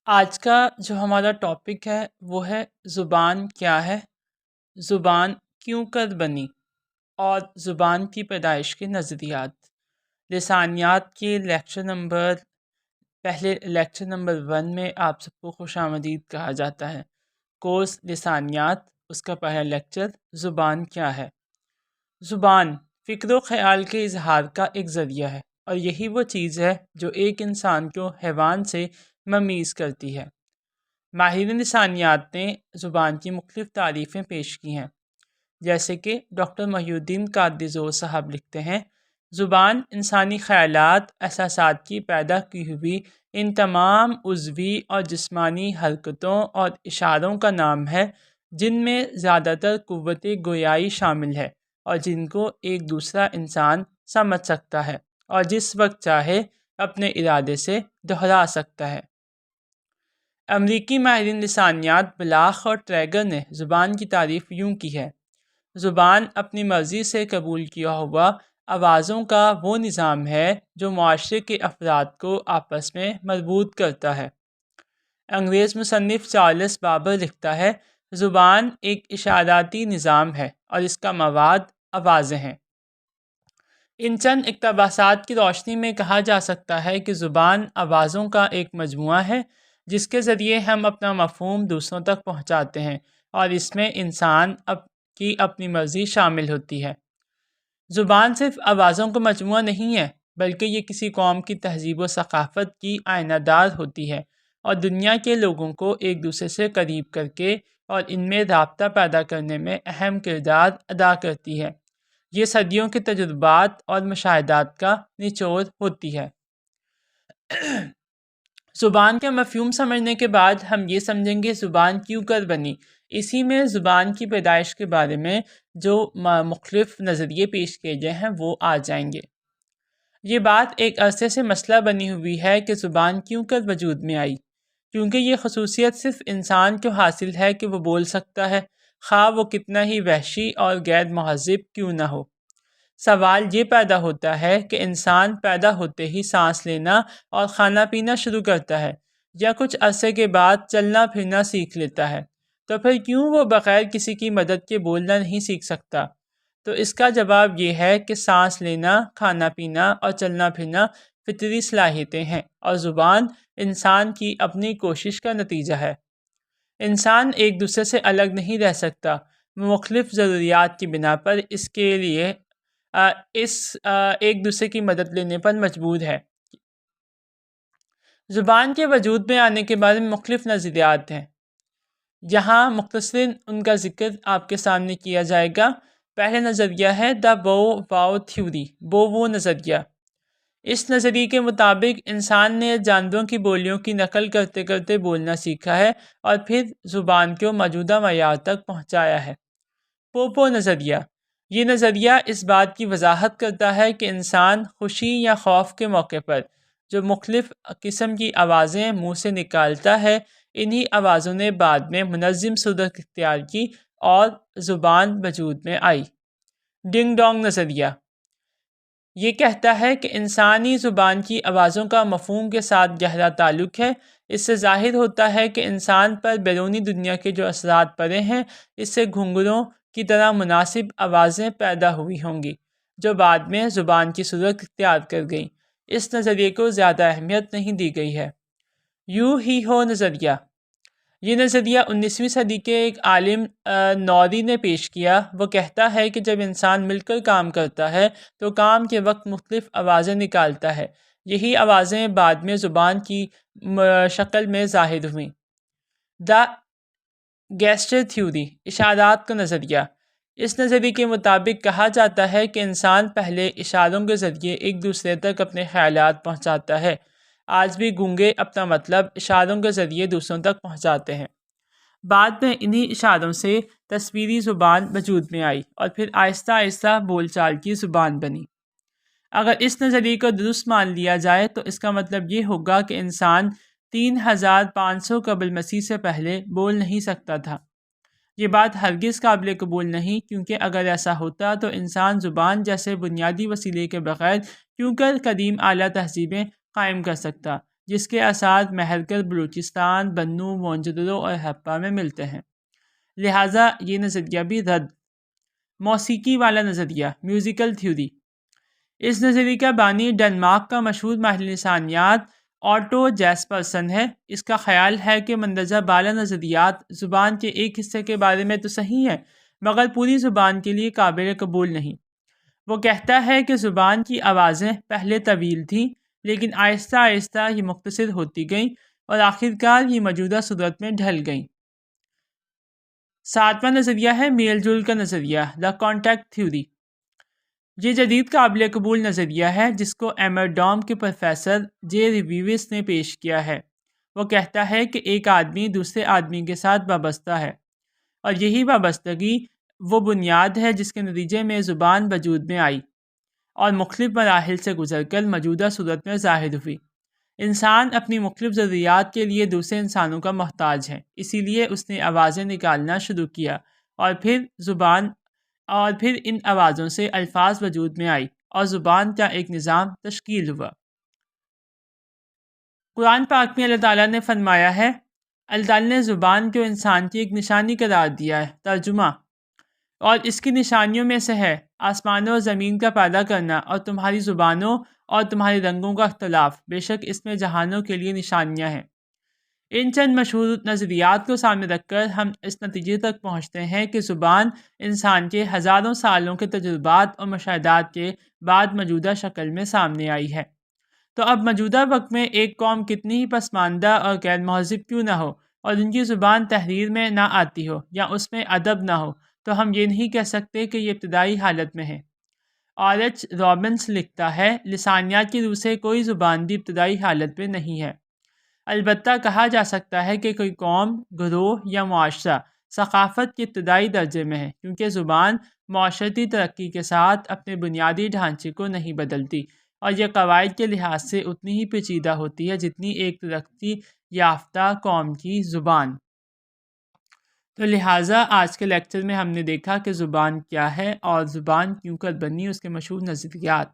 آج کا جو ہمارا ٹاپک ہے وہ ہے زبان کیا ہے، زبان کیوں کر بنی اور زبان کی پیدائش کے نظریات۔ لسانیات کے لیکچر نمبر 1 میں آپ سب کو خوش آمدید کہا جاتا ہے۔ کورس لسانیات، اس کا پہلا لیکچر زبان کیا ہے۔ زبان فکر و خیال کے اظہار کا ایک ذریعہ ہے اور یہی وہ چیز ہے جو ایک انسان کو حیوان سے ممیز کرتی ہے۔ ماہرین لسانیات نے زبان کی مختلف تعریفیں پیش کی ہیں، جیسے کہ ڈاکٹر محی الدین قادری زور صاحب لکھتے ہیں، زبان انسانی خیالات، احساسات کی پیدا کی ہوئی ان تمام عضوی اور جسمانی حرکتوں اور اشاروں کا نام ہے جن میں زیادہ تر قوت گویائی شامل ہے اور جن کو ایک دوسرا انسان سمجھ سکتا ہے اور جس وقت چاہے اپنے ارادے سے دہرا سکتا ہے۔ امریکی ماہرین لسانیات بلاخ اور ٹریگر نے زبان کی تعریف یوں کی ہے، زبان اپنی مرضی سے قبول کیا ہوا آوازوں کا وہ نظام ہے جو معاشرے کے افراد کو آپس میں مربوط کرتا ہے۔ انگریز مصنف چارلس بابر لکھتا ہے، زبان ایک اشاراتی نظام ہے اور اس کا مواد آوازیں ہیں۔ ان چند اقتباسات کی روشنی میں کہا جا سکتا ہے کہ زبان آوازوں کا ایک مجموعہ ہے جس کے ذریعے ہم اپنا مفہوم دوسروں تک پہنچاتے ہیں اور اس میں انسان کی اپنی مرضی شامل ہوتی ہے۔ زبان صرف آوازوں کا مجموعہ نہیں ہے، بلکہ یہ کسی قوم کی تہذیب و ثقافت کی آئینہ دار ہوتی ہے اور دنیا کے لوگوں کو ایک دوسرے سے قریب کر کے اور ان میں رابطہ پیدا کرنے میں اہم کردار ادا کرتی ہے۔ یہ صدیوں کے تجربات اور مشاہدات کا نچوڑ ہوتی ہے۔ زبان کا مفہوم سمجھنے کے بعد ہم یہ سمجھیں گے زبان کیوں کر بنی۔ اسی میں زبان کی پیدائش کے بارے میں جو مختلف نظریے پیش کیے گئے ہیں وہ آ جائیں گے۔ یہ بات ایک عرصے سے مسئلہ بنی ہوئی ہے کہ زبان کیوں کر وجود میں آئی، کیونکہ یہ خصوصیت صرف انسان کو حاصل ہے کہ وہ بول سکتا ہے، خواہ وہ کتنا ہی وحشی اور غیر مہذب کیوں نہ ہو۔ سوال یہ پیدا ہوتا ہے کہ انسان پیدا ہوتے ہی سانس لینا اور کھانا پینا شروع کرتا ہے یا کچھ عرصے کے بعد چلنا پھرنا سیکھ لیتا ہے، تو پھر کیوں وہ بغیر کسی کی مدد کے بولنا نہیں سیکھ سکتا؟ تو اس کا جواب یہ ہے کہ سانس لینا، کھانا پینا اور چلنا پھرنا فطری صلاحیتیں ہیں اور زبان انسان کی اپنی کوشش کا نتیجہ ہے۔ انسان ایک دوسرے سے الگ نہیں رہ سکتا، مختلف ضروریات کی بنا پر اس کے لیے ایک دوسرے کی مدد لینے پر مجبور ہے۔ زبان کے وجود میں آنے کے بارے میں مختلف نظریات ہیں، یہاں مختصراً ان کا ذکر آپ کے سامنے کیا جائے گا۔ پہلا نظریہ ہے دا بو واو تھیوری، بو نظریہ۔ اس نظریے کے مطابق انسان نے جانوروں کی بولیوں کی نقل کرتے کرتے بولنا سیکھا ہے اور پھر زبان کو موجودہ معیار تک پہنچایا ہے۔ پوپو نظریہ، یہ نظریہ اس بات کی وضاحت کرتا ہے کہ انسان خوشی یا خوف کے موقع پر جو مختلف قسم کی آوازیں منہ سے نکالتا ہے، انہی آوازوں نے بعد میں منظم صورت اختیار کی اور زبان وجود میں آئی۔ ڈنگ ڈونگ نظریہ، یہ کہتا ہے کہ انسانی زبان کی آوازوں کا مفہوم کے ساتھ گہرا تعلق ہے۔ اس سے ظاہر ہوتا ہے کہ انسان پر بیرونی دنیا کے جو اثرات پڑے ہیں، اس سے گھنگروں کی طرح مناسب آوازیں پیدا ہوئی ہوں گی جو بعد میں زبان کی صورت اختیار کر گئیں۔ اس نظریے کو زیادہ اہمیت نہیں دی گئی ہے۔ یو ہی ہو نظریہ، یہ نظریہ 19ویں صدی کے ایک عالم نوری نے پیش کیا۔ وہ کہتا ہے کہ جب انسان مل کر کام کرتا ہے تو کام کے وقت مختلف آوازیں نکالتا ہے، یہی آوازیں بعد میں زبان کی شکل میں ظاہر ہوئیں۔ دا گیسچر تھیوری، اشارات کا نظریہ، اس نظریے کے مطابق کہا جاتا ہے کہ انسان پہلے اشاروں کے ذریعے ایک دوسرے تک اپنے خیالات پہنچاتا ہے۔ آج بھی گونگے اپنا مطلب اشاروں کے ذریعے دوسروں تک پہنچاتے ہیں۔ بعد میں انہی اشاروں سے تصویری زبان وجود میں آئی اور پھر آہستہ آہستہ بول چال کی زبان بنی۔ اگر اس نظریے کو درست مان لیا جائے تو اس کا مطلب یہ ہوگا کہ انسان 3500 قبل مسیح سے پہلے بول نہیں سکتا تھا۔ یہ بات ہرگز قابل قبول نہیں، کیونکہ اگر ایسا ہوتا تو انسان زبان جیسے بنیادی وسیلے کے بغیر کیوں کر قدیم اعلیٰ تہذیبیں قائم کر سکتا جس کے اثار مہرکل، بلوچستان، بنو، مونجودرو اور ہپا میں ملتے ہیں، لہٰذا یہ نظریہ بھی رد۔ موسیقی والا نظریہ، میوزیکل تھیوری۔ اس نظریے کا بانی ڈنمارک کا مشہور ماہر لسانیات آٹو جیسپرسن ہے۔ اس کا خیال ہے کہ مندرجہ بالا نظریات زبان کے ایک حصے کے بارے میں تو صحیح ہے، مگر پوری زبان کے لیے قابل قبول نہیں۔ وہ کہتا ہے کہ زبان کی آوازیں پہلے طویل تھیں، لیکن آہستہ آہستہ یہ مختصر ہوتی گئیں اور آخرکار یہ موجودہ صورت میں ڈھل گئیں۔ ساتواں نظریہ ہے میل جول کا نظریہ، دا کانٹیکٹ تھیوری۔ یہ جدید قابل قبول نظریہ ہے جس کو ایمرڈام کے پروفیسر جے ریویوس نے پیش کیا ہے۔ وہ کہتا ہے کہ ایک آدمی دوسرے آدمی کے ساتھ وابستہ ہے، اور یہی وابستگی وہ بنیاد ہے جس کے نتیجے میں زبان وجود میں آئی اور مختلف مراحل سے گزر کر موجودہ صورت میں ظاہر ہوئی۔ انسان اپنی مختلف ضروریات کے لیے دوسرے انسانوں کا محتاج ہے، اسی لیے اس نے آوازیں نکالنا شروع کیا اور پھر ان آوازوں سے الفاظ وجود میں آئی اور زبان کا ایک نظام تشکیل ہوا۔ قرآن پاک میں اللہ تعالیٰ نے فرمایا ہے، اللہ تعالیٰ نے زبان کو انسان کی ایک نشانی قرار دیا ہے۔ ترجمہ، اور اس کی نشانیوں میں سے ہے آسمانوں اور زمین کا پیدا کرنا اور تمہاری زبانوں اور تمہارے رنگوں کا اختلاف، بے شک اس میں جہانوں کے لیے نشانیاں ہیں۔ ان چند مشہور نظریات کو سامنے رکھ کر ہم اس نتیجے تک پہنچتے ہیں کہ زبان انسان کے ہزاروں سالوں کے تجربات اور مشاہدات کے بعد موجودہ شکل میں سامنے آئی ہے۔ تو اب موجودہ وقت میں ایک قوم کتنی ہی پسماندہ اور غیر مہذب کیوں نہ ہو اور ان کی زبان تحریر میں نہ آتی ہو یا اس میں ادب نہ ہو، تو ہم یہ نہیں کہہ سکتے کہ یہ ابتدائی حالت میں ہے۔ آر ایچ رابنس لکھتا ہے، لسانیات کی روح سے کوئی زبان بھی ابتدائی حالت میں نہیں ہے۔ البتہ کہا جا سکتا ہے کہ کوئی قوم، گروہ یا معاشرہ ثقافت کے ابتدائی درجے میں ہے، کیونکہ زبان معاشرتی ترقی کے ساتھ اپنے بنیادی ڈھانچے کو نہیں بدلتی اور یہ قواعد کے لحاظ سے اتنی ہی پیچیدہ ہوتی ہے جتنی ایک ترقی یافتہ قوم کی زبان۔ تو لہٰذا آج کے لیکچر میں ہم نے دیکھا کہ زبان کیا ہے اور زبان کیوں کر بنی، اس کے مشہور نظریات۔